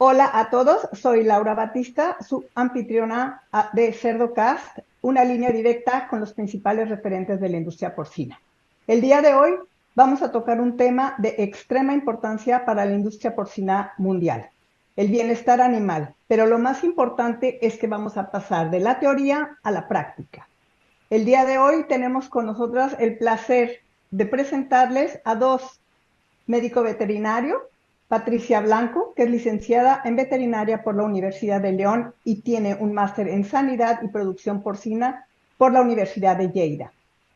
Hola a todos, soy Laura Batista, su anfitriona de CerdoCast, una línea directa con los principales referentes de la industria porcina. El día de hoy vamos a tocar un tema de extrema importancia para la industria porcina mundial, el bienestar animal, pero lo más importante es que vamos a pasar de la teoría a la práctica. El día de hoy tenemos con nosotras el placer de presentarles a dos médico veterinario, Patricia Blanco, que es licenciada en veterinaria por la Universidad de León y tiene un máster en sanidad y producción porcina por la Universidad de Lleida.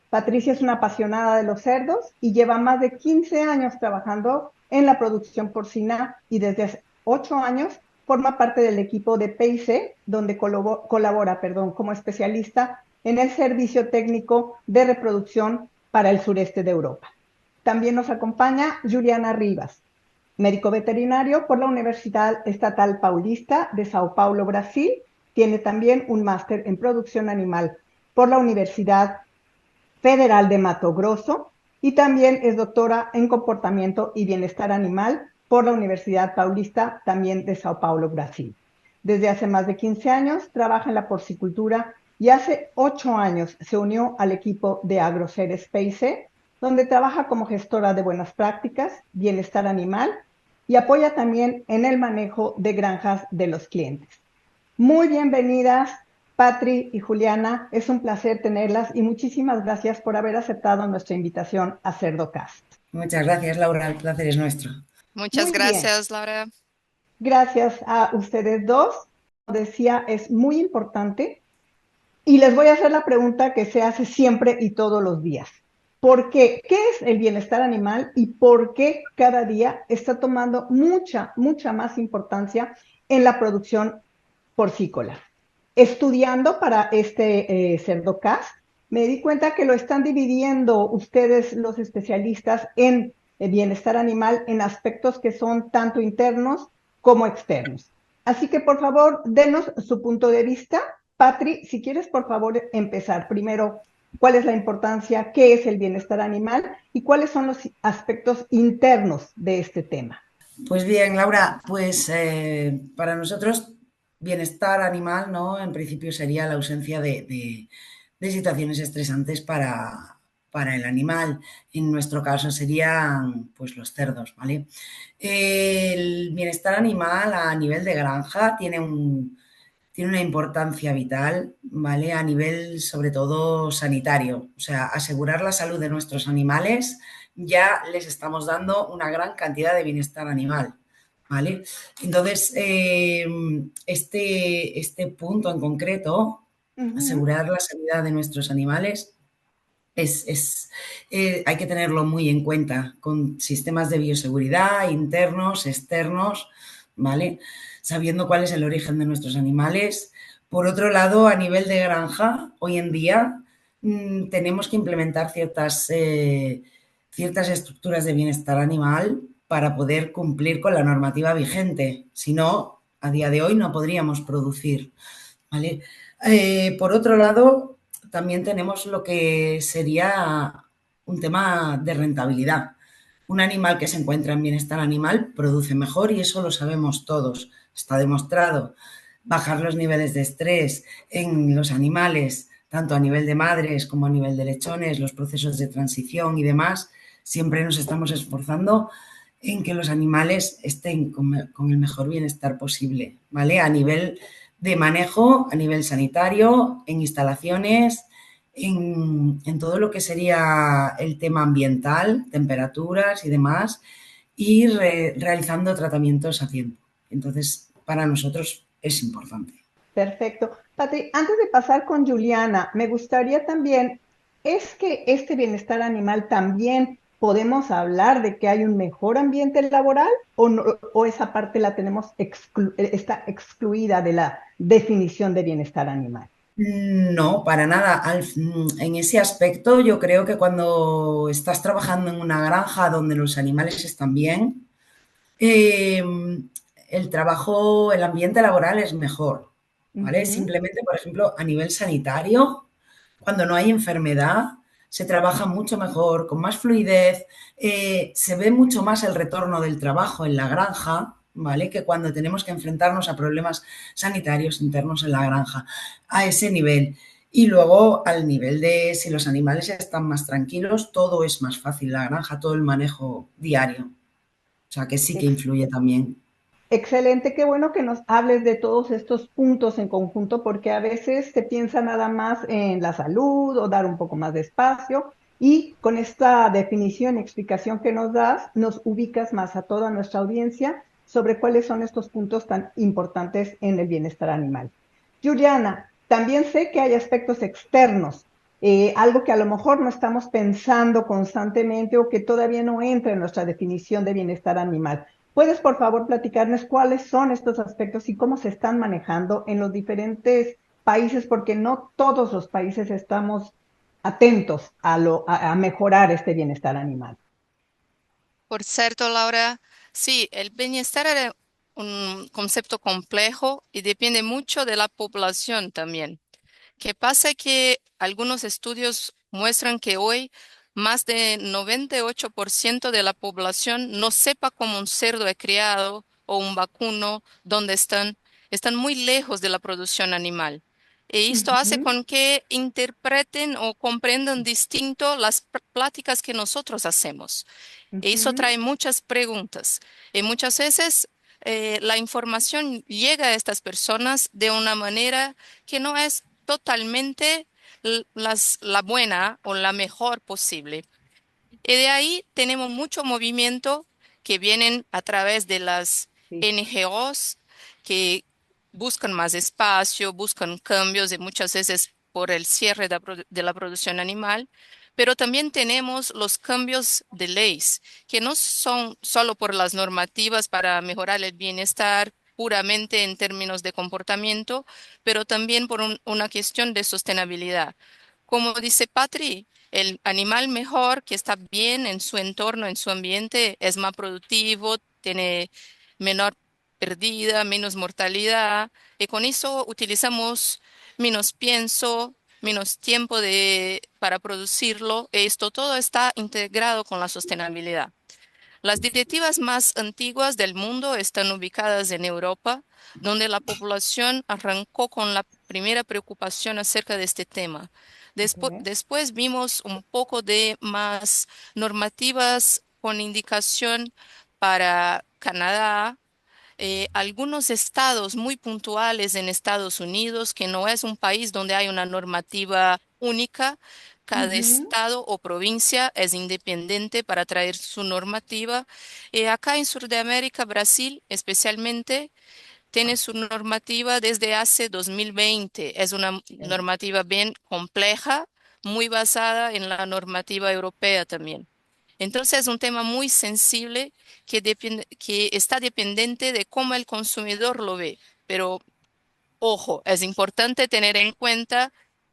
Patricia es una apasionada de los cerdos y lleva más de 15 años trabajando en la producción porcina y desde hace 8 años forma parte del equipo de PIC, donde colabora como especialista en el servicio técnico de reproducción para el sureste de Europa. También nos acompaña Juliana Rivas, médico veterinario por la Universidad Estatal Paulista de Sao Paulo, Brasil. Tiene también un máster en producción animal por la Universidad Federal de Mato Grosso y también es doctora en comportamiento y bienestar animal por la Universidad Paulista, también de Sao Paulo, Brasil. Desde hace más de 15 años trabaja en la porcicultura y hace 8 años se unió al equipo de AgroSeres PIC, donde trabaja como gestora de buenas prácticas, bienestar animal y apoya también en el manejo de granjas de los clientes. Muy bienvenidas, Patri y Juliana. Es un placer tenerlas y muchísimas gracias por haber aceptado nuestra invitación a CerdoCast. Muchas gracias, Laura. El placer es nuestro. Muchas Muy bien, gracias, Laura. gracias a ustedes dos. Como decía, es muy importante y les voy a hacer la pregunta que se hace siempre y todos los días. ¿Por qué? ¿Qué es el bienestar animal y por qué cada día está tomando mucha más importancia en la producción porcícola? Estudiando para este CerdoCast, me di cuenta que lo están dividiendo ustedes, los especialistas en bienestar animal, en aspectos que son tanto internos como externos. Así que, por favor, denos su punto de vista. Patri, si quieres, por favor, empezar primero. ¿Cuál es la importancia? ¿Qué es el bienestar animal? ¿Y cuáles son los aspectos internos de este tema? Pues bien, Laura, pues para nosotros bienestar animal, ¿no? En principio sería la ausencia de situaciones estresantes para el animal. En nuestro caso serían pues los cerdos, ¿vale? El bienestar animal a nivel de granja tiene una importancia vital, ¿vale? A nivel sobre todo sanitario, o sea, asegurar la salud de nuestros animales, ya les estamos dando una gran cantidad de bienestar animal, ¿vale? Entonces, este punto en concreto, Uh -huh. asegurar la sanidad de nuestros animales, hay que tenerlo muy en cuenta con sistemas de bioseguridad internos, externos, ¿vale? Sabiendo cuál es el origen de nuestros animales. Por otro lado, a nivel de granja, hoy en día tenemos que implementar ciertas estructuras de bienestar animal para poder cumplir con la normativa vigente. Si no, a día de hoy no podríamos producir, ¿vale? Por otro lado, también tenemos lo que sería un tema de rentabilidad. Un animal que se encuentra en bienestar animal produce mejor y eso lo sabemos todos, está demostrado. Bajar los niveles de estrés en los animales, tanto a nivel de madres como a nivel de lechones, los procesos de transición y demás, siempre nos estamos esforzando en que los animales estén con el mejor bienestar posible, ¿vale? A nivel de manejo, a nivel sanitario, en instalaciones, en todo lo que sería el tema ambiental, temperaturas y demás, y realizando tratamientos a tiempo. Entonces, para nosotros es importante. Perfecto. Patri, antes de pasar con Juliana, me gustaría también, ¿es que este bienestar animal también podemos hablar de que hay un mejor ambiente laboral o, no, o esa parte la tenemos está excluida de la definición de bienestar animal? No, para nada. En ese aspecto, yo creo que cuando estás trabajando en una granja donde los animales están bien, eh, el trabajo, el ambiente laboral es mejor, Uh ¿vale? -huh. Simplemente, por ejemplo, a nivel sanitario, cuando no hay enfermedad, se trabaja mucho mejor, con más fluidez, se ve mucho más el retorno del trabajo en la granja, ¿vale? Que cuando tenemos que enfrentarnos a problemas sanitarios internos en la granja, a ese nivel. Y luego al nivel de si los animales ya están más tranquilos, todo es más fácil, la granja, todo el manejo diario. O sea que sí que Ex- influye también. Excelente, qué bueno que nos hables de todos estos puntos en conjunto, porque a veces se piensa nada más en la salud o dar un poco más de espacio, y con esta definición y explicación que nos das, nos ubicas más a toda nuestra audiencia sobre cuáles son estos puntos tan importantes en el bienestar animal. Juliana, también sé que hay aspectos externos, algo que a lo mejor no estamos pensando constantemente o que todavía no entra en nuestra definición de bienestar animal. ¿Puedes, por favor, platicarnos cuáles son estos aspectos y cómo se están manejando en los diferentes países? Porque no todos los países estamos atentos a mejorar este bienestar animal. Por cierto, Laura, sí, el bienestar era un concepto complejo y depende mucho de la población también. ¿Qué pasa? Que algunos estudios muestran que hoy más de 98% de la población no sepa cómo un cerdo es criado o un vacuno, dónde están muy lejos de la producción animal. Y esto hace Ujú, con que interpreten o comprendan distinto las pláticas que nosotros hacemos. Y eso ujú, trae muchas preguntas. Y muchas veces la información llega a estas personas de una manera que no es totalmente la buena o la mejor posible. Y de ahí tenemos mucho movimiento que vienen a través de las sí, NGOs que buscan más espacio, buscan cambios y muchas veces por el cierre de la producción animal. Pero también tenemos los cambios de leyes, que no son solo por las normativas para mejorar el bienestar puramente en términos de comportamiento, pero también por una cuestión de sostenibilidad. Como dice Patri, el animal mejor, que está bien en su entorno, en su ambiente, es más productivo, tiene menor pérdida, menos mortalidad, y con eso utilizamos menos pienso, menos tiempo para producirlo. Esto todo está integrado con la sostenibilidad. Las directivas más antiguas del mundo están ubicadas en Europa, donde la población arrancó con la primera preocupación acerca de este tema. ok, Después vimos un poco de más normativas con indicación para Canadá, algunos estados muy puntuales en Estados Unidos, que no es un país donde hay una normativa única. Cada ujú, estado o provincia es independiente para traer su normativa. Acá en Sudamérica, Brasil especialmente, tiene su normativa desde hace 2020. Es una ok. normativa bien compleja, muy basada en la normativa europea también. Entonces es un tema muy sensible que está dependiente de cómo el consumidor lo ve. Pero ojo, es importante tener en cuenta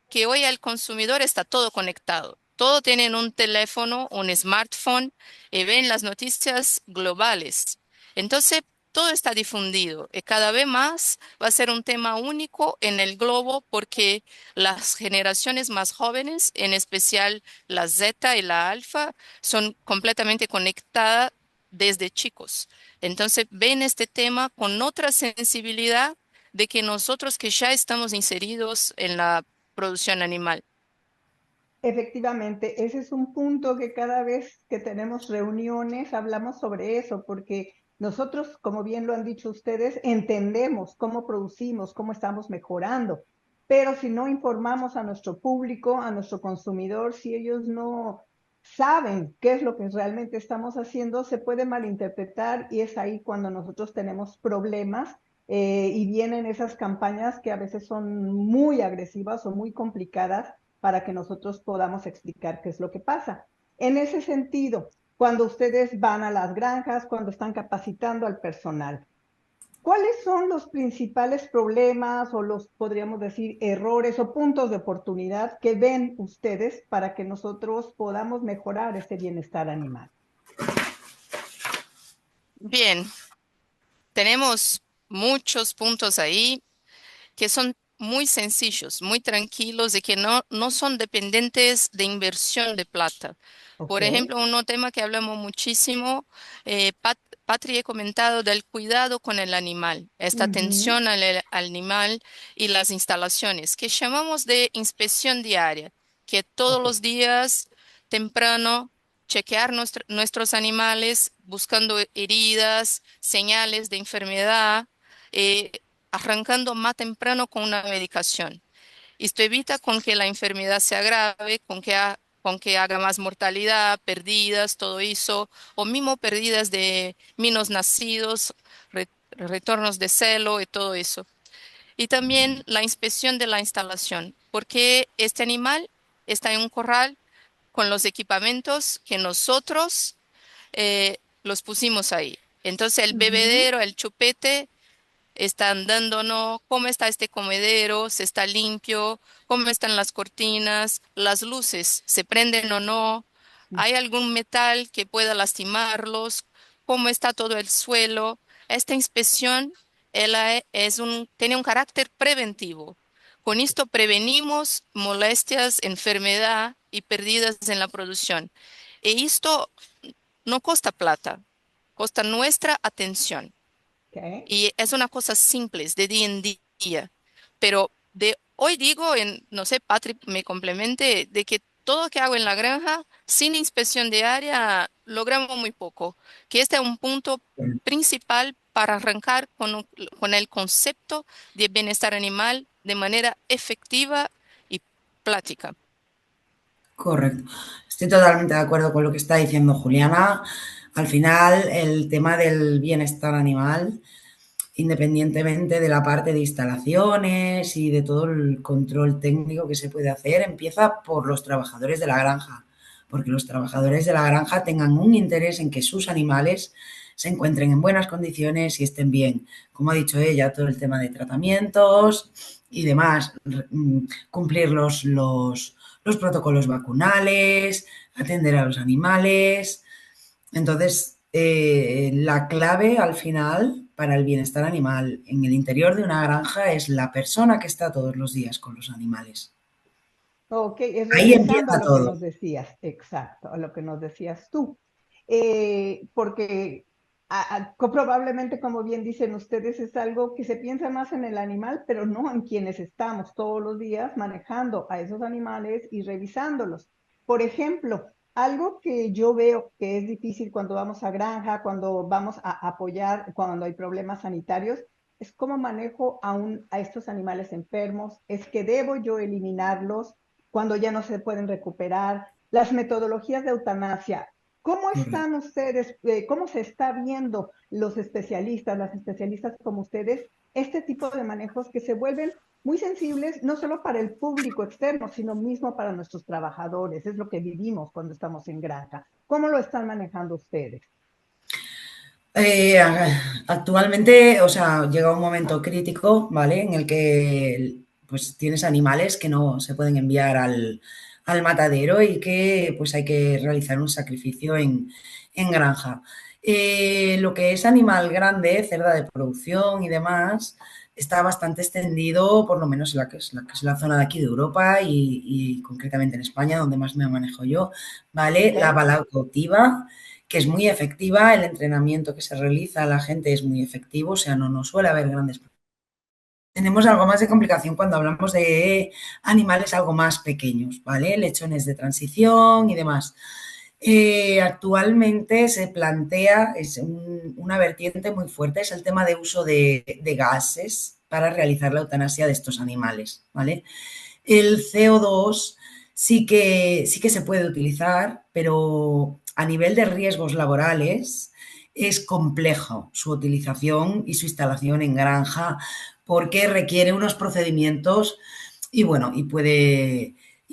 que hoy el consumidor está todo conectado. Todo tienen un teléfono, un smartphone y ven las noticias globales. Entonces, todo está difundido y cada vez más va a ser un tema único en el globo porque las generaciones más jóvenes, en especial la Z y la Alfa, son completamente conectadas desde chicos. Entonces, ven este tema con otra sensibilidad de que nosotros que ya estamos inseridos en la producción animal. Efectivamente, ese es un punto que cada vez que tenemos reuniones hablamos sobre eso, porque nosotros, como bien lo han dicho ustedes, entendemos cómo producimos, cómo estamos mejorando, pero si no informamos a nuestro público, a nuestro consumidor, si ellos no saben qué es lo que realmente estamos haciendo, se puede malinterpretar y es ahí cuando nosotros tenemos problemas, y vienen esas campañas que a veces son muy agresivas o muy complicadas para que nosotros podamos explicar qué es lo que pasa. En ese sentido, cuando ustedes van a las granjas, cuando están capacitando al personal, ¿cuáles son los principales problemas o los, podríamos decir, errores o puntos de oportunidad que ven ustedes para que nosotros podamos mejorar ese bienestar animal? Bien, tenemos muchos puntos ahí que son muy sencillos, muy tranquilos y que no son dependientes de inversión de plata. Ok, Por ejemplo, un tema que hablamos muchísimo, Patri he comentado del cuidado con el animal, esta Ujú. atención al animal y las instalaciones, que llamamos de inspección diaria, que todos Ok. los días temprano chequear nuestros animales buscando heridas, señales de enfermedad, eh, arrancando más temprano con una medicación. Esto evita con que la enfermedad se agrave, con que haga más mortalidad, pérdidas, todo eso, o mismo pérdidas de minos nacidos, retornos de celo y todo eso. Y también la inspección de la instalación, porque este animal está en un corral con los equipamientos que nosotros los pusimos ahí. Entonces el Ujú. bebedero, el chupete están dándonos cómo está este comedero, si está limpio, cómo están las cortinas, las luces, se prenden o no, hay algún metal que pueda lastimarlos, cómo está todo el suelo. Esta inspección tiene un carácter preventivo. Con esto prevenimos molestias, enfermedad y pérdidas en la producción. Y esto no costa plata, costa nuestra atención. Ok. Y es una cosa simple, es de día en día. Pero de hoy digo, no sé, Patri me complemente, de que todo que hago en la granja, sin inspección diaria, logramos muy poco. Que este es un punto principal para arrancar con el concepto de bienestar animal de manera efectiva y práctica. Correcto. Estoy totalmente de acuerdo con lo que está diciendo Juliana. Al final, el tema del bienestar animal, independientemente de la parte de instalaciones y de todo el control técnico que se puede hacer, empieza por los trabajadores de la granja, porque los trabajadores de la granja tengan un interés en que sus animales se encuentren en buenas condiciones y estén bien. Como ha dicho ella, todo el tema de tratamientos y demás, cumplir los protocolos vacunales, atender a los animales. Entonces, la clave al final para el bienestar animal en el interior de una granja es la persona que está todos los días con los animales. Ok, es Ahí regresando a empieza lo que todo. nos decías, exacto, a lo que nos decías tú. Porque probablemente, como bien dicen ustedes, es algo que se piensa más en el animal, pero no en quienes estamos todos los días manejando a esos animales y revisándolos. Por ejemplo, algo que yo veo que es difícil cuando vamos a granja, cuando vamos a apoyar, cuando hay problemas sanitarios, es cómo manejo a estos animales enfermos, es que debo yo eliminarlos cuando ya no se pueden recuperar, las metodologías de eutanasia. ¿Cómo Correcto. están ustedes? ¿Cómo se está viendo los especialistas, las especialistas como ustedes, este tipo de manejos que se vuelven muy sensibles, no solo para el público externo, sino mismo para nuestros trabajadores? Es lo que vivimos cuando estamos en granja. ¿Cómo lo están manejando ustedes? Eh, Actualmente, o sea, llega un momento crítico, ¿vale? En el que pues tienes animales que no se pueden enviar al matadero y que pues hay que realizar un sacrificio en granja. Lo que es animal grande, cerda de producción y demás, está bastante extendido, por lo menos en que es la zona de aquí de Europa y concretamente en España, donde más me manejo yo, ¿vale? ¿Ok? La bala cautiva, que es muy efectiva, el entrenamiento que se realiza a la gente es muy efectivo, o sea, no suele haber grandes problemas. Tenemos algo más de complicación cuando hablamos de animales algo más pequeños, ¿vale? Lechones de transición y demás. Actualmente se plantea, una vertiente muy fuerte, es el tema de uso de gases para realizar la eutanasia de estos animales, ¿vale? El CO2 sí que se puede utilizar, pero a nivel de riesgos laborales es complejo su utilización y su instalación en granja porque requiere unos procedimientos y bueno, y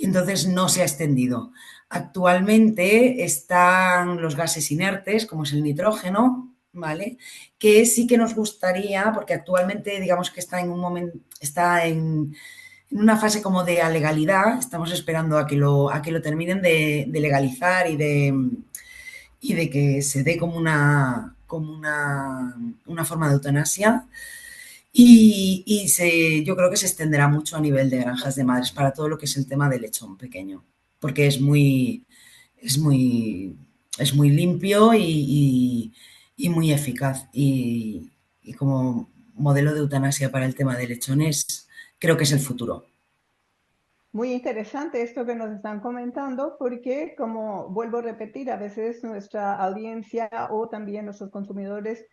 entonces no se ha extendido. Actualmente están los gases inertes, como es el nitrógeno, ¿vale? Que sí que nos gustaría, porque actualmente digamos que está en un momento, está en una fase como de legalidad, estamos esperando a que lo terminen de legalizar y de que se dé una forma de eutanasia. Yo creo que se extenderá mucho a nivel de granjas de madres para todo lo que es el tema del lechón pequeño, porque es muy, es muy limpio y muy eficaz. Y como modelo de eutanasia para el tema de lechones, creo que es el futuro. Muy interesante esto que nos están comentando, porque como vuelvo a repetir, a veces nuestra audiencia o también nuestros consumidores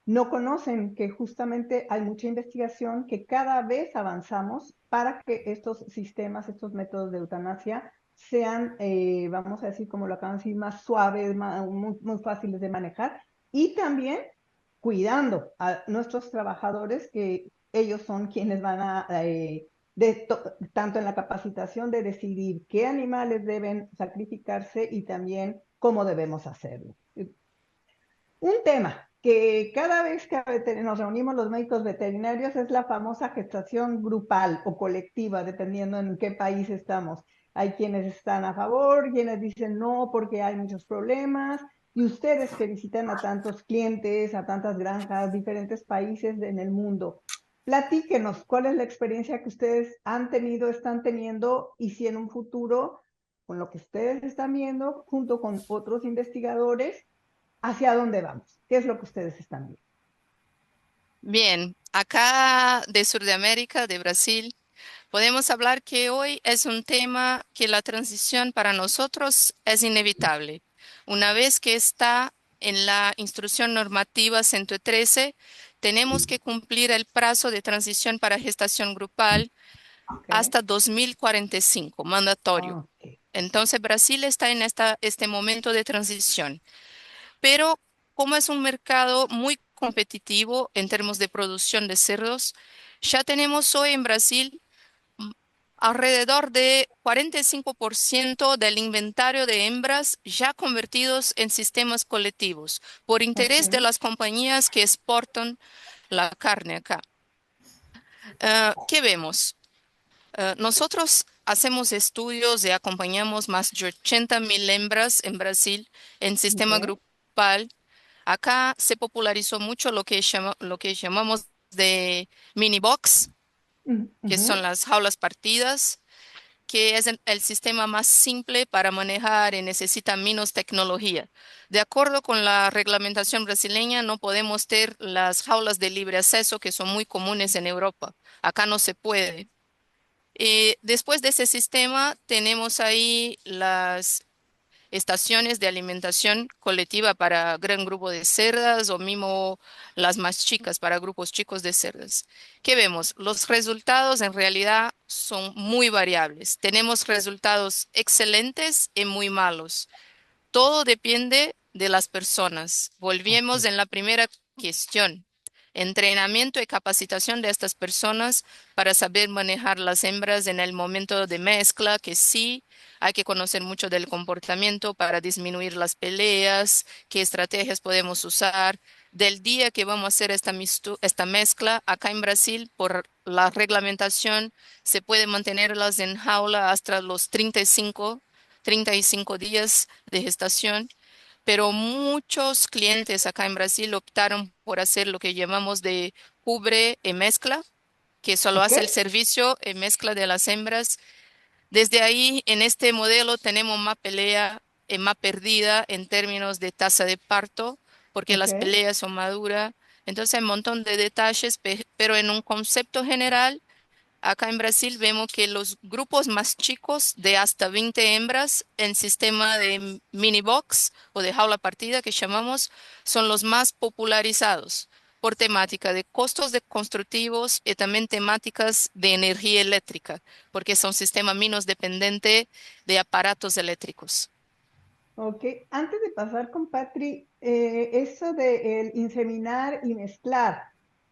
no conocen que justamente hay mucha investigación, que cada vez avanzamos para que estos sistemas, estos métodos de eutanasia sean, vamos a decir, como lo acaban de decir, más suaves, muy fáciles de manejar y también cuidando a nuestros trabajadores, que ellos son quienes van a, tanto en la capacitación de decidir qué animales deben sacrificarse y también cómo debemos hacerlo. Un tema que cada vez que nos reunimos los médicos veterinarios es la famosa gestación grupal o colectiva, dependiendo en qué país estamos. Hay quienes están a favor, quienes dicen no porque hay muchos problemas. Y ustedes que visitan a tantos clientes, a tantas granjas, diferentes países en el mundo, platíquenos cuál es la experiencia que ustedes han tenido, están teniendo y si en un futuro, con lo que ustedes están viendo, junto con otros investigadores, hacia dónde vamos, qué es lo que ustedes están viendo. Bien, acá de Sudamérica, de Brasil, podemos hablar que hoy es un tema que la transición para nosotros es inevitable. Una vez que está en la instrucción normativa 113, tenemos que cumplir el plazo de transición para gestación grupal Okay. hasta 2045, mandatorio. Okay. Entonces, Brasil está en este momento de transición. Pero como es un mercado muy competitivo en términos de producción de cerdos, ya tenemos hoy en Brasil mm, alrededor de 45% del inventario de hembras ya convertidos en sistemas colectivos por interés de Okay. las compañías que exportan la carne acá. ¿Qué vemos? Nosotros hacemos estudios y acompañamos más de 80.000 hembras en Brasil en sistema Okay. grupal. Acá se popularizó mucho lo que llamamos de mini box, que son las jaulas partidas, que es el sistema más simple para manejar y necesita menos tecnología. De acuerdo con la reglamentación brasileña, no podemos tener las jaulas de libre acceso que son muy comunes en Europa. Acá no se puede. Después de ese sistema, tenemos ahí las estaciones de alimentación colectiva para gran grupo de cerdas o mismo las más chicas para grupos chicos de cerdas. ¿Qué vemos? Los resultados en realidad son muy variables. Tenemos resultados excelentes y muy malos. Todo depende de las personas. Volvemos Okay. en la primera cuestión. Entrenamiento y capacitación de estas personas para saber manejar las hembras en el momento de mezcla, que sí, hay que conocer mucho del comportamiento para disminuir las peleas, qué estrategias podemos usar. Del día que vamos a hacer esta mezcla, acá en Brasil, por la reglamentación, se puede mantenerlas en jaula hasta los 35 días de gestación, pero muchos clientes acá en Brasil optaron por hacer lo que llamamos de cubre y mezcla, que solo hace el Okay. servicio y mezcla de las hembras. Desde ahí, en este modelo tenemos más pelea y más perdida en términos de tasa de parto, porque las Okay. peleas son maduras. Entonces hay un montón de detalles, pero en un concepto general, acá en Brasil vemos que los grupos más chicos de hasta 20 hembras en sistema de mini box o de jaula partida que llamamos son los más popularizados por temática de costos de constructivos y también temáticas de energía eléctrica, porque son sistema menos dependiente de aparatos eléctricos. Ok, antes de pasar con Patri, eso de el inseminar y mezclar,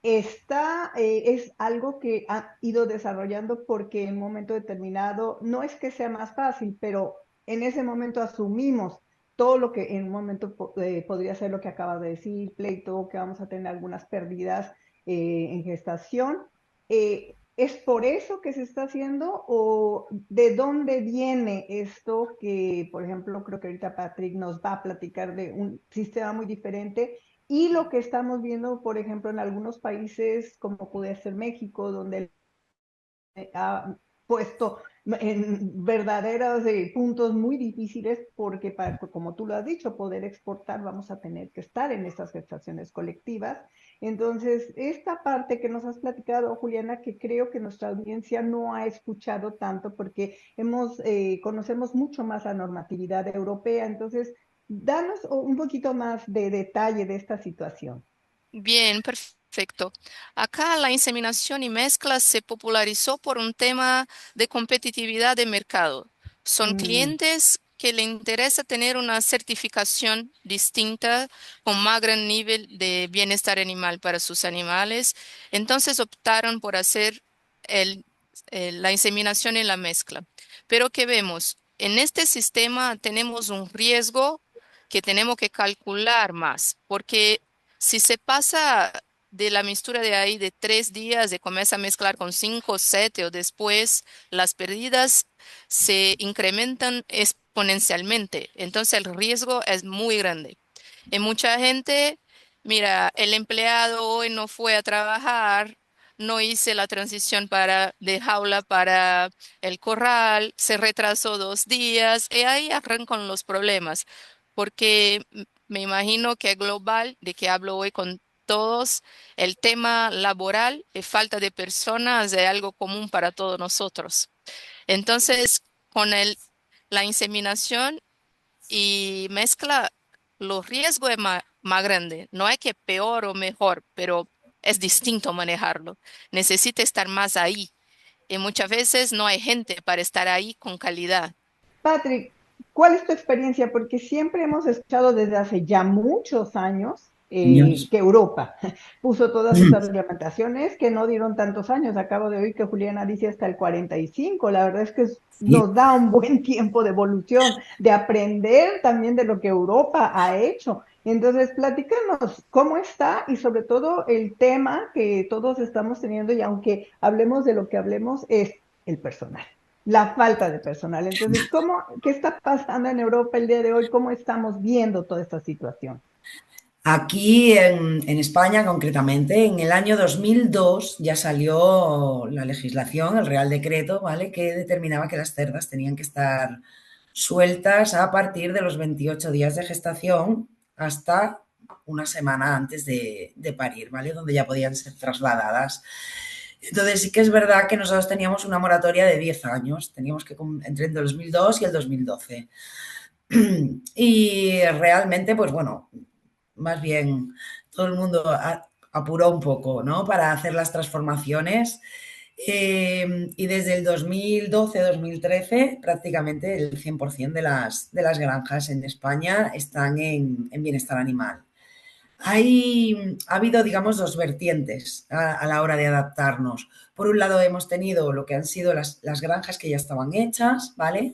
es algo que ha ido desarrollando porque en un momento determinado, no es que sea más fácil, pero en ese momento asumimos todo lo que en un momento podría ser lo que acaba de decir, pleito, que vamos a tener algunas pérdidas en gestación. ¿Es por eso que se está haciendo o de dónde viene esto que, por ejemplo, creo que ahorita Patrick nos va a platicar de un sistema muy diferente y lo que estamos viendo, por ejemplo, en algunos países como puede ser México, donde puesto en verdaderos puntos muy difíciles porque, como tú lo has dicho, poder exportar vamos a tener que estar en estas gestaciones colectivas. Entonces, esta parte que nos has platicado, Juliana, que creo que nuestra audiencia no ha escuchado tanto porque conocemos mucho más la normatividad europea. Entonces, danos un poquito más de detalle de esta situación. Bien, perfecto. Acá la inseminación y mezcla se popularizó por un tema de competitividad de mercado. Son Mm, clientes que le interesa tener una certificación distinta con más gran nivel de bienestar animal para sus animales. Entonces optaron por hacer el- la inseminación y la mezcla. Pero ¿qué vemos? En este sistema tenemos un riesgo que tenemos que calcular más, porque si se pasa de la mixtura de ahí de 3 días, de comienza a mezclar con 5, 7 o después, las pérdidas se incrementan exponencialmente. Entonces el riesgo es muy grande. Y mucha gente, mira, el empleado hoy no fue a trabajar, no hice la transición de jaula para el corral, se retrasó 2 días y ahí arrancan los problemas, porque me imagino que global, de que hablo hoy con todos, el tema laboral y falta de personas es algo común para todos nosotros. Entonces, con la inseminación y mezcla, los riesgos es más grande. No hay que peor o mejor, pero es distinto manejarlo. Necesita estar más ahí. Y muchas veces no hay gente para estar ahí con calidad. Patrick, ¿cuál es tu experiencia? Porque siempre hemos escuchado desde hace ya muchos años Años. que Europa puso todas estas reglamentaciones que no dieron tantos años. Acabo de oír que Juliana dice hasta el 45. La verdad es que Sí. nos da un buen tiempo de evolución, de aprender también de lo que Europa ha hecho. Entonces, platícanos cómo está y sobre todo el tema que todos estamos teniendo y aunque hablemos de lo que hablemos es el personal, la falta de personal. Entonces, ¿qué está pasando en Europa el día de hoy? ¿Cómo estamos viendo toda esta situación? Aquí en España, concretamente, en el año 2002 ya salió la legislación, el Real Decreto, ¿vale? Que determinaba que las cerdas tenían que estar sueltas a partir de los 28 días de gestación hasta una semana antes de parir, ¿vale? Donde ya podían ser trasladadas. Entonces sí que es verdad que nosotros teníamos una moratoria de 10 años, teníamos que entre el 2002 y el 2012. Y realmente, pues bueno, más bien todo el mundo apuró un poco, ¿no? Para hacer las transformaciones. Y desde el 2012-2013 prácticamente el 100% de las granjas en España están en bienestar animal. Ha habido, digamos, dos vertientes a la hora de adaptarnos. Por un lado hemos tenido lo que han sido las granjas que ya estaban hechas, ¿vale?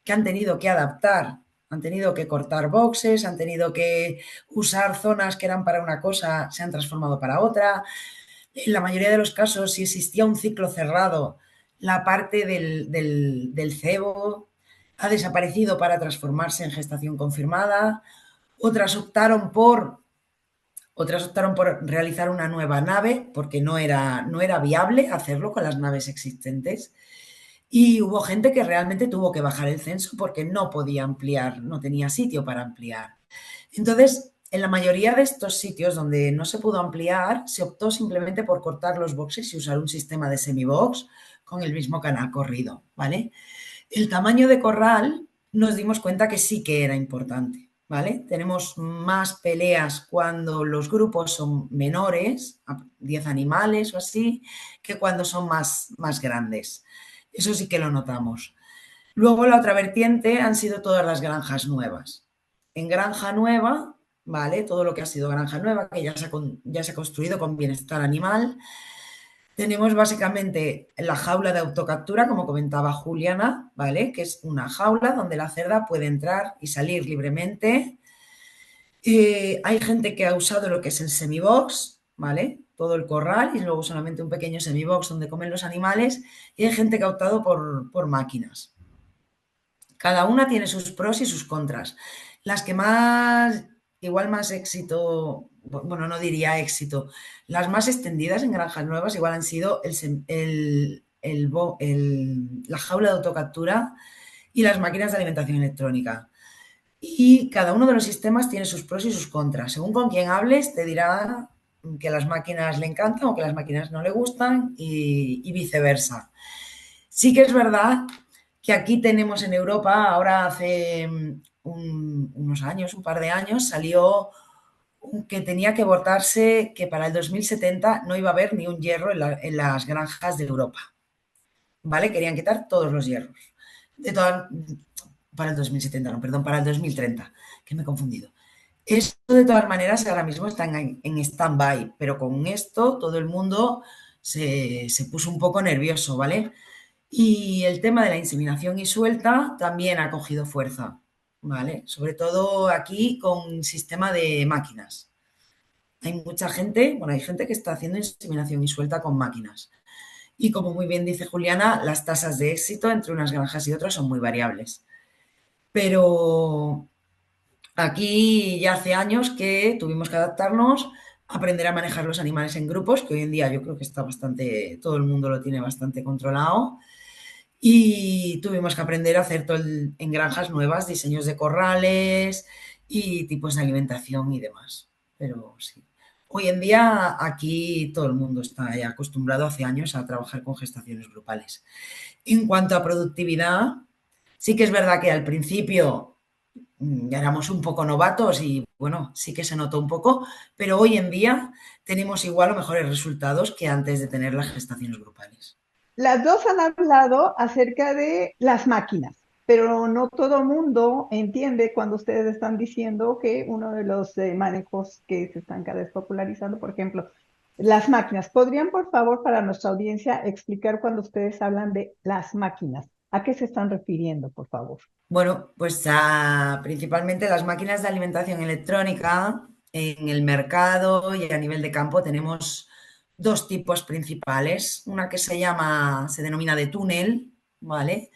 Que han tenido que adaptar, han tenido que cortar boxes, han tenido que usar zonas que eran para una cosa, se han transformado para otra. En la mayoría de los casos, si existía un ciclo cerrado, la parte del cebo ha desaparecido para transformarse en gestación confirmada. Otras optaron por realizar una nueva nave porque no era viable hacerlo con las naves existentes. Y hubo gente que realmente tuvo que bajar el censo porque no podía ampliar, no tenía sitio para ampliar. Entonces, en la mayoría de estos sitios donde no se pudo ampliar, se optó simplemente por cortar los boxes y usar un sistema de semibox con el mismo canal corrido, ¿vale? El tamaño de corral nos dimos cuenta que sí que era importante, ¿vale? Tenemos más peleas cuando los grupos son menores, 10 animales o así, que cuando son más grandes. Eso sí que lo notamos. Luego la otra vertiente han sido todas las granjas nuevas. En granja nueva, ¿vale? Todo lo que ha sido granja nueva, que ya se ha construido con bienestar animal, tenemos básicamente la jaula de autocaptura, como comentaba Juliana, ¿vale? Que es una jaula donde la cerda puede entrar y salir libremente. Hay gente que ha usado lo que es el semibox, ¿vale? Todo el corral y luego solamente un pequeño semibox donde comen los animales. Y hay gente que ha optado por máquinas. Cada una tiene sus pros y sus contras. Las que igual más éxito, bueno, no diría éxito, las más extendidas en granjas nuevas igual han sido la jaula de autocaptura y las máquinas de alimentación electrónica. Y cada uno de los sistemas tiene sus pros y sus contras. Según con quien hables, te dirá que las máquinas le encantan o que las máquinas no le gustan y viceversa. Sí que es verdad que aquí tenemos en Europa, ahora hace unos años, un par de años, salió que tenía que votarse que para el 2070 no iba a haber ni un hierro en las granjas de Europa. ¿Vale? Querían quitar todos los hierros. Para el 2070, no, perdón, para el 2030, que me he confundido. Esto de todas maneras ahora mismo está en stand-by, pero con esto todo el mundo se puso un poco nervioso, ¿vale? Y el tema de la inseminación y suelta también ha cogido fuerza, ¿vale? Sobre todo aquí con sistema de máquinas. Hay mucha gente, bueno, hay gente que está haciendo inseminación y suelta con máquinas. Y como muy bien dice Juliana, las tasas de éxito entre unas granjas y otras son muy variables. Pero aquí ya hace años que tuvimos que adaptarnos, aprender a manejar los animales en grupos, que hoy en día yo creo que está bastante, todo el mundo lo tiene bastante controlado. Y tuvimos que aprender a hacer en granjas nuevas, diseños de corrales y tipos de alimentación y demás. Pero sí. Hoy en día aquí todo el mundo está ya acostumbrado hace años a trabajar con gestaciones grupales. En cuanto a productividad, sí que es verdad que al principio éramos un poco novatos y bueno, sí que se notó un poco, pero hoy en día tenemos igual o mejores resultados que antes de tener las gestaciones grupales. Las dos han hablado acerca de las máquinas, pero no todo mundo entiende cuando ustedes están diciendo que uno de los manejos que se están cada vez popularizando, por ejemplo, las máquinas. ¿Podrían, por favor, para nuestra audiencia, explicar cuando ustedes hablan de las máquinas? ¿A qué se están refiriendo, por favor? Bueno, pues principalmente las máquinas de alimentación electrónica en el mercado y a nivel de campo tenemos dos tipos principales. Una que se denomina de túnel, ¿vale?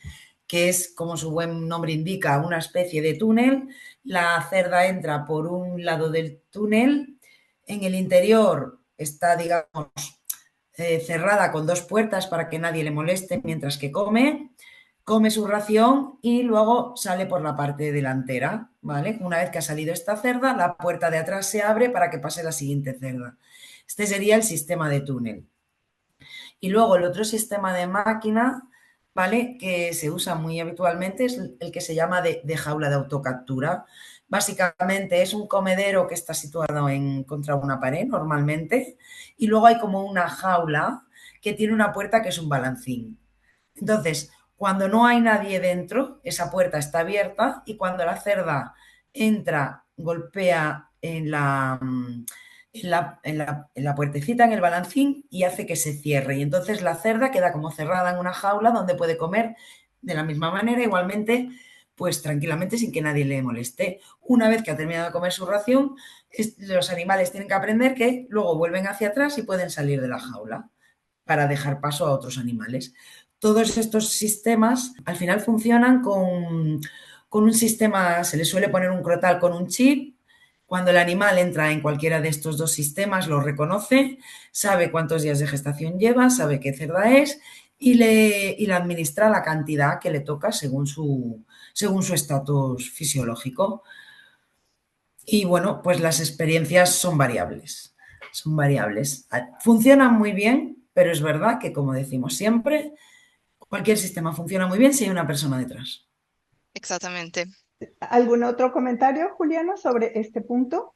Que es, como su buen nombre indica, una especie de túnel. La cerda entra por un lado del túnel, en el interior está, digamos, cerrada con dos puertas para que nadie le moleste mientras que come su ración y luego sale por la parte delantera, ¿vale? Una vez que ha salido esta cerda, la puerta de atrás se abre para que pase la siguiente cerda. Este sería el sistema de túnel. Y luego el otro sistema de máquina, ¿vale? Que se usa muy habitualmente es el que se llama de jaula de autocaptura. Básicamente es un comedero que está situado contra una pared normalmente y luego hay como una jaula que tiene una puerta que es un balancín. Entonces, cuando no hay nadie dentro, esa puerta está abierta y cuando la cerda entra, golpea en la puertecita, en el balancín y hace que se cierre. Y entonces la cerda queda como cerrada en una jaula donde puede comer de la misma manera, igualmente, pues tranquilamente sin que nadie le moleste. Una vez que ha terminado de comer su ración, los animales tienen que aprender que luego vuelven hacia atrás y pueden salir de la jaula para dejar paso a otros animales. Todos estos sistemas al final funcionan con un sistema, se le suele poner un crotal con un chip. Cuando el animal entra en cualquiera de estos dos sistemas, lo reconoce, sabe cuántos días de gestación lleva, sabe qué cerda es y le administra la cantidad que le toca según su estatus fisiológico. Y bueno, pues las experiencias son variables. Son variables. Funcionan muy bien, pero es verdad que, como decimos siempre, cualquier sistema funciona muy bien si hay una persona detrás. Exactamente. ¿Algún otro comentario, Juliana, sobre este punto?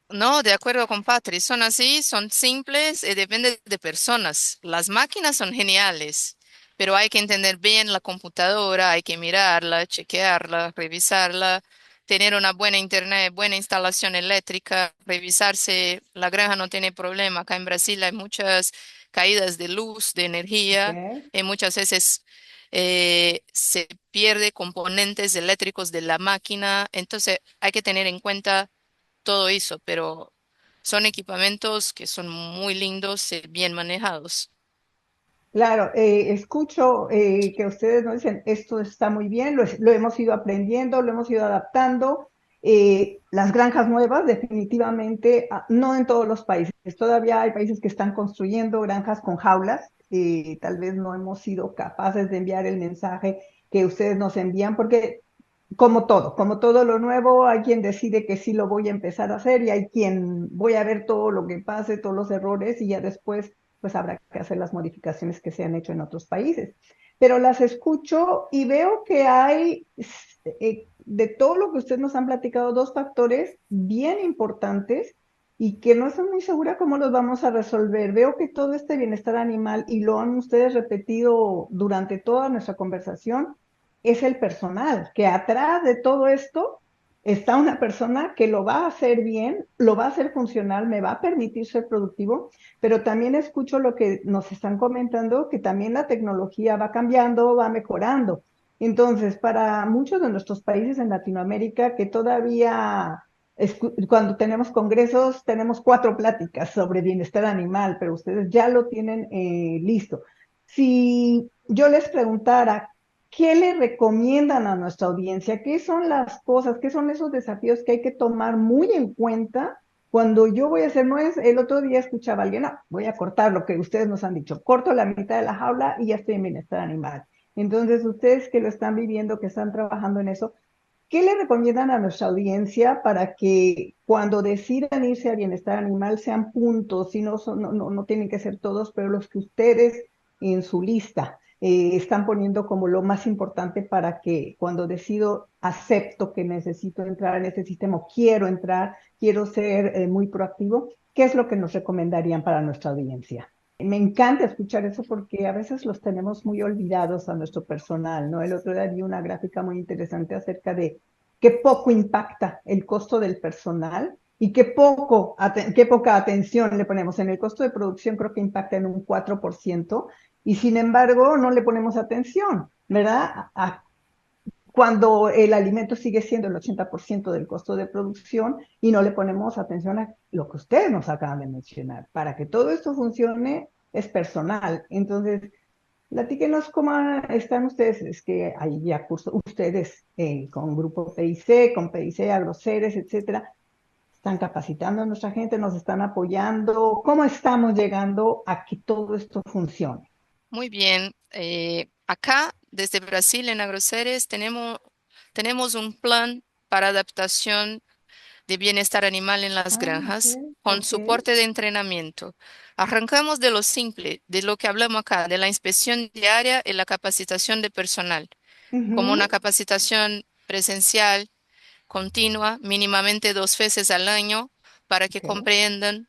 No, de acuerdo con Patri, son así, son simples y depende de personas. Las máquinas son geniales, pero hay que entender bien la computadora, hay que mirarla, chequearla, revisarla, tener una buena internet, buena instalación eléctrica, revisar si la granja no tiene problema. Acá en Brasil hay muchas caídas de luz, de energía, Ok. y muchas veces se pierde componentes eléctricos de la máquina, entonces hay que tener en cuenta todo eso, pero son equipamientos que son muy lindos, bien manejados. Claro, escucho que ustedes nos dicen, esto está muy bien, lo hemos ido aprendiendo, lo hemos ido adaptando. Las granjas nuevas, definitivamente, no en todos los países, Todavía hay países que están construyendo granjas con jaulas y tal vez no hemos sido capaces de enviar el mensaje que ustedes nos envían, porque como todo lo nuevo, hay quien decide que sí lo voy a empezar a hacer y hay quien voy a ver todo lo que pase, todos los errores y ya después pues habrá que hacer las modificaciones que se han hecho en otros países. Pero las escucho y veo que hay, de todo lo que ustedes nos han platicado, dos factores bien importantes y que no estoy muy segura cómo los vamos a resolver. Veo que todo este bienestar animal, y lo han ustedes repetido durante toda nuestra conversación, es el personal, que atrás de todo esto está una persona que lo va a hacer bien, lo va a hacer funcional, me va a permitir ser productivo, pero también escucho lo que nos están comentando, que también la tecnología va cambiando, va mejorando. Entonces, para muchos de nuestros países en Latinoamérica, que todavía cuando tenemos congresos, tenemos 4 pláticas sobre bienestar animal, pero ustedes ya lo tienen listo. Si yo les preguntara, ¿qué le recomiendan a nuestra audiencia? ¿Qué son las cosas, qué son esos desafíos que hay que tomar muy en cuenta cuando yo voy a hacer? No es, el otro día escuchaba a alguien, no, voy a cortar lo que ustedes nos han dicho, corto la mitad de la jaula y ya estoy en bienestar animal. Entonces, ustedes que lo están viviendo, que están trabajando en eso, ¿qué le recomiendan a nuestra audiencia para que cuando decidan irse a bienestar animal sean puntos, si no, no tienen que ser todos, pero los que ustedes en su lista están poniendo como lo más importante para que cuando decido, acepto que necesito entrar en este sistema, o quiero entrar, quiero ser muy proactivo? ¿Qué es lo que nos recomendarían para nuestra audiencia? Me encanta escuchar eso porque a veces los tenemos muy olvidados a nuestro personal, ¿no? El otro día vi una gráfica muy interesante acerca de qué poco impacta el costo del personal y qué poca atención le ponemos. En el costo de producción creo que impacta en un 4% y sin embargo no le ponemos atención, ¿verdad? Cuando el alimento sigue siendo el 80% del costo de producción y no le ponemos atención a lo que ustedes nos acaban de mencionar. Para que todo esto funcione es personal. Entonces, platíquenos cómo están ustedes. Es que hay ya cursos, ustedes con Grupo PIC, con PIC, Agroceres, etcétera, están capacitando a nuestra gente, nos están apoyando. ¿Cómo estamos llegando a que todo esto funcione? Muy bien. Acá, desde Brasil, en Agroceres, tenemos un plan para adaptación de bienestar animal en las Ah, ok, granjas con ok. soporte de entrenamiento. Arrancamos de lo simple, de lo que hablamos acá, de la inspección diaria y la capacitación de personal, como Ujú, una capacitación presencial continua, mínimamente 2 veces al año, para que ok. comprendan.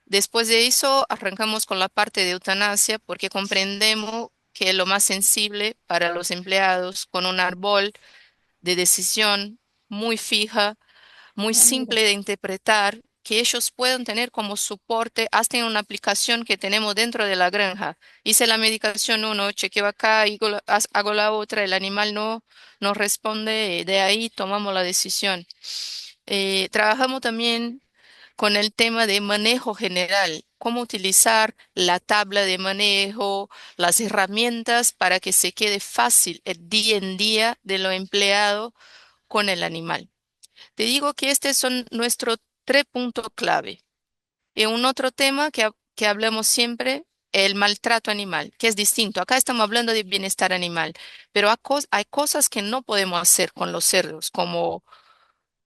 Después de eso, arrancamos con la parte de eutanasia, porque comprendemos que es lo más sensible para los empleados, con un árbol de decisión muy fija, muy Ah, mira. simple de interpretar, que ellos puedan tener como soporte hasta en una aplicación que tenemos dentro de la granja. Hice la medicación uno, chequeo acá, hago la otra, el animal no responde, de ahí tomamos la decisión. Trabajamos también con el tema de manejo general, cómo utilizar la tabla de manejo, las herramientas para que se quede fácil el día en día de lo empleado con el animal. Te digo que estos son nuestros 3 puntos clave. Y un otro tema que hablamos siempre, el maltrato animal, que es distinto. Acá estamos hablando de bienestar animal, pero hay cosas que no podemos hacer con los cerdos, como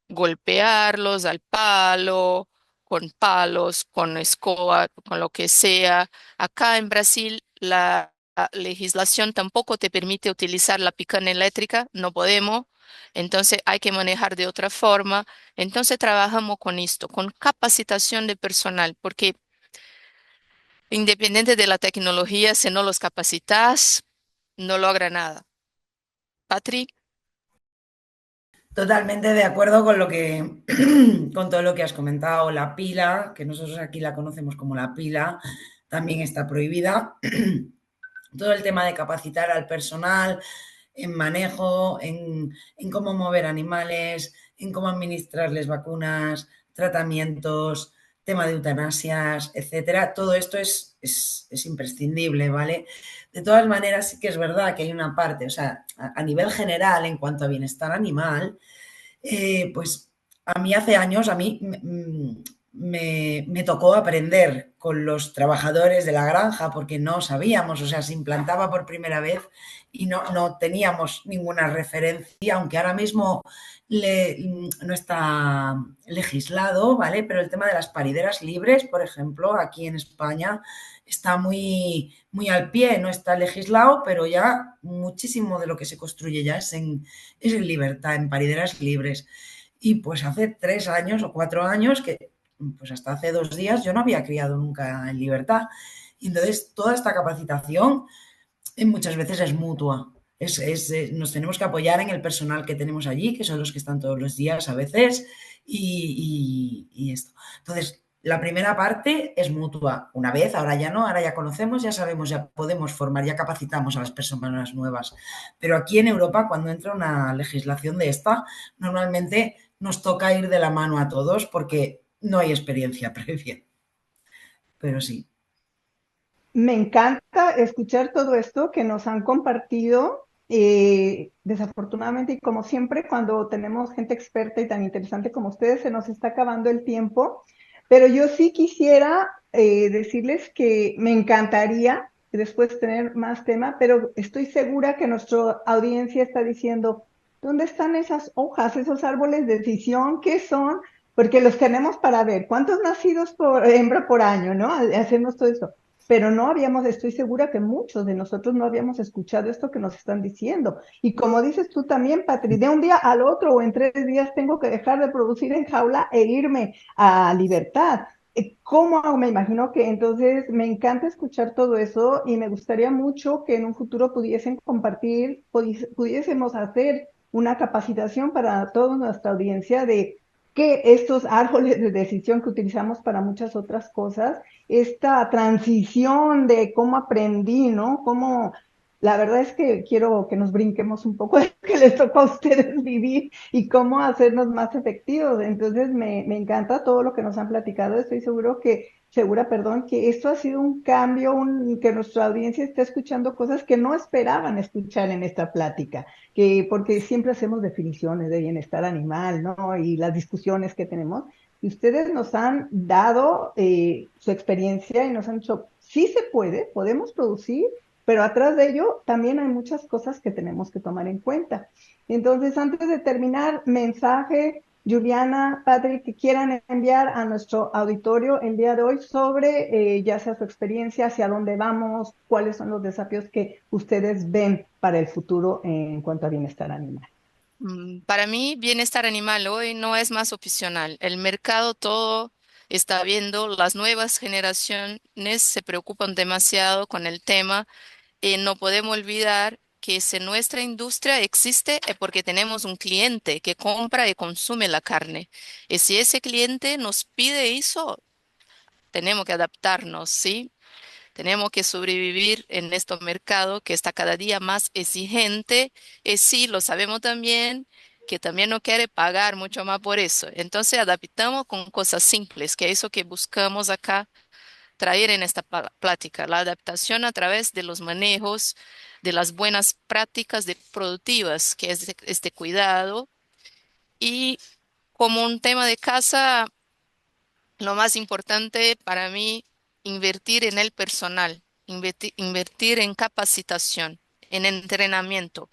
golpearlos al palo, con palos, con escoba, con lo que sea. Acá en Brasil la legislación tampoco te permite utilizar la picana eléctrica, no podemos, entonces hay que manejar de otra forma. Entonces trabajamos con esto, con capacitación de personal, porque independiente de la tecnología, si no los capacitas, no logra nada. Patri. Totalmente de acuerdo con con todo lo que has comentado. La pila, que nosotros aquí la conocemos como la pila, también está prohibida. Todo el tema de capacitar al personal en manejo, en cómo mover animales, en cómo administrarles vacunas, tratamientos, tema de eutanasias, etcétera. Todo esto es imprescindible, ¿vale? De todas maneras, sí que es verdad que hay una parte, o sea, a nivel general, en cuanto a bienestar animal, pues a mí hace años, me tocó aprender con los trabajadores de la granja porque no sabíamos, o sea, se implantaba por primera vez y no teníamos ninguna referencia, aunque ahora mismo no está legislado, ¿vale? Pero el tema de las parideras libres, por ejemplo, aquí en España está muy al pie, no está legislado, pero ya muchísimo de lo que se construye ya es en libertad, en parideras libres. Y pues hace 3 años o 4 años que pues hasta hace 2 días yo no había criado nunca en libertad. Y entonces toda esta capacitación muchas veces es mutua. Nos tenemos que apoyar en el personal que tenemos allí, que son los que están todos los días a veces, y esto. Entonces, la primera parte es mutua. Una vez, ahora ya no, ahora ya conocemos, ya sabemos, ya podemos formar, ya capacitamos a las personas nuevas. Pero aquí en Europa, cuando entra una legislación de esta, normalmente nos toca ir de la mano a todos porque no hay experiencia previa. Pero sí. Me encanta escuchar todo esto que nos han compartido. Desafortunadamente, y como siempre, cuando tenemos gente experta y tan interesante como ustedes, se nos está acabando el tiempo. Pero yo sí quisiera decirles que me encantaría después tener más tema, pero estoy segura que nuestra audiencia está diciendo, ¿dónde están esas hojas, esos árboles de decisión? ¿Qué son? Porque los tenemos para ver cuántos nacidos por hembra por año, ¿no? Hacemos todo eso, pero no habíamos, estoy segura que muchos de nosotros no habíamos escuchado esto que nos están diciendo. Y como dices tú también, Patri, de un día al otro o en 3 días tengo que dejar de producir en jaula e irme a libertad. ¿Cómo? Me imagino que entonces me encanta escuchar todo eso y me gustaría mucho que en un futuro pudiesen compartir, pudiésemos hacer una capacitación para toda nuestra audiencia de que estos árboles de decisión que utilizamos para muchas otras cosas, esta transición de cómo aprendí, ¿no? Cómo, la verdad es que quiero que nos brinquemos un poco de lo que les tocó a ustedes vivir y cómo hacernos más efectivos. Entonces, me encanta todo lo que nos han platicado. Estoy segura, que esto ha sido un cambio, que nuestra audiencia está escuchando cosas que no esperaban escuchar en esta plática, que porque siempre hacemos definiciones de bienestar animal, ¿no? Y las discusiones que tenemos. Y ustedes nos han dado su experiencia y nos han dicho, sí se puede, podemos producir, pero atrás de ello también hay muchas cosas que tenemos que tomar en cuenta. Entonces, antes de terminar, mensaje, Juliana, Patrick, que quieran enviar a nuestro auditorio el día de hoy sobre ya sea su experiencia, hacia dónde vamos, cuáles son los desafíos que ustedes ven para el futuro en cuanto a bienestar animal. Para mí, bienestar animal hoy no es más opcional. El mercado todo está viendo, las nuevas generaciones se preocupan demasiado con el tema y no podemos olvidar que si nuestra industria existe es porque tenemos un cliente que compra y consume la carne. Y si ese cliente nos pide eso, tenemos que adaptarnos, ¿sí? Tenemos que sobrevivir en este mercado que está cada día más exigente. Y sí, lo sabemos también, que también no quiere pagar mucho más por eso. Entonces, adaptamos con cosas simples, que es eso que buscamos acá traer en esta plática, la adaptación a través de los manejos, de las buenas prácticas productivas, que es este cuidado. Y como un tema de casa, lo más importante para mí, invertir en el personal, invertir en capacitación, en entrenamiento.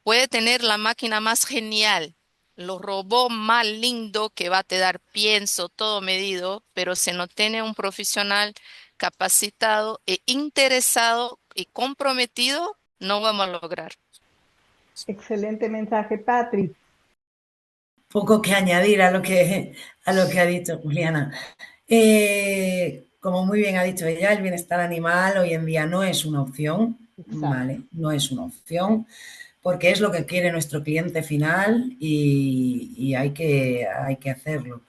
Puede tener la máquina más genial, los robots más lindo que va a te dar pienso, todo medido, pero si no tiene un profesional capacitado e interesado y comprometido, no vamos a lograr. Excelente mensaje, Patrick. Poco que añadir a lo que ha dicho Juliana. Como muy bien ha dicho ella, el bienestar animal hoy en día no es una opción, Exacto. ¿vale? No es una opción porque es lo que quiere nuestro cliente final y hay que hacerlo.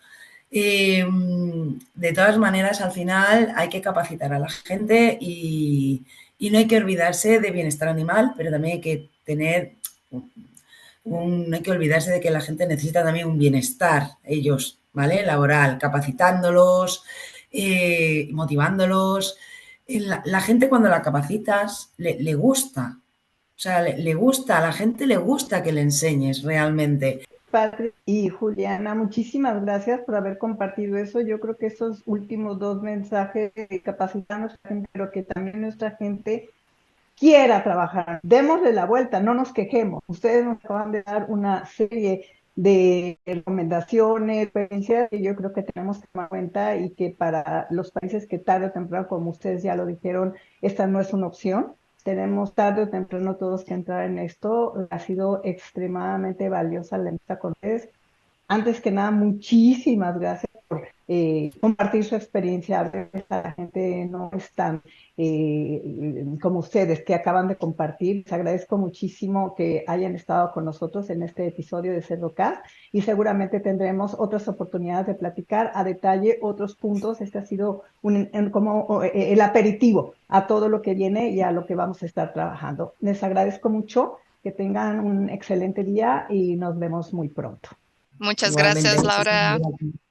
De todas maneras, al final hay que capacitar a la gente y no hay que olvidarse de bienestar animal, pero también hay que tener no hay que olvidarse de que la gente necesita también un bienestar, ellos, ¿vale? Laboral, capacitándolos, motivándolos. La gente cuando la capacitas le gusta, o sea, le gusta, a la gente le gusta que le enseñes realmente. Patrick y Juliana, muchísimas gracias por haber compartido eso. Yo creo que esos últimos dos mensajes de capacitar a nuestra gente, pero que también nuestra gente quiera trabajar. Démosle la vuelta, no nos quejemos. Ustedes nos acaban de dar una serie de recomendaciones, experiencias que yo creo que tenemos que tomar en cuenta y que para los países que tarde o temprano, como ustedes ya lo dijeron, esta no es una opción. Tenemos tarde o temprano todos que entrar en esto. Ha sido extremadamente valiosa la entrevista con ustedes. Antes que nada, muchísimas gracias por compartir su experiencia. A veces la gente no es tan como ustedes que acaban de compartir. Les agradezco muchísimo que hayan estado con nosotros en este episodio de CerdoCast y seguramente tendremos otras oportunidades de platicar a detalle otros puntos. Este ha sido como el aperitivo a todo lo que viene y a lo que vamos a estar trabajando. Les agradezco mucho. Que tengan un excelente día y nos vemos muy pronto. Muchas Igualmente, gracias, muchísimas Laura. gracias.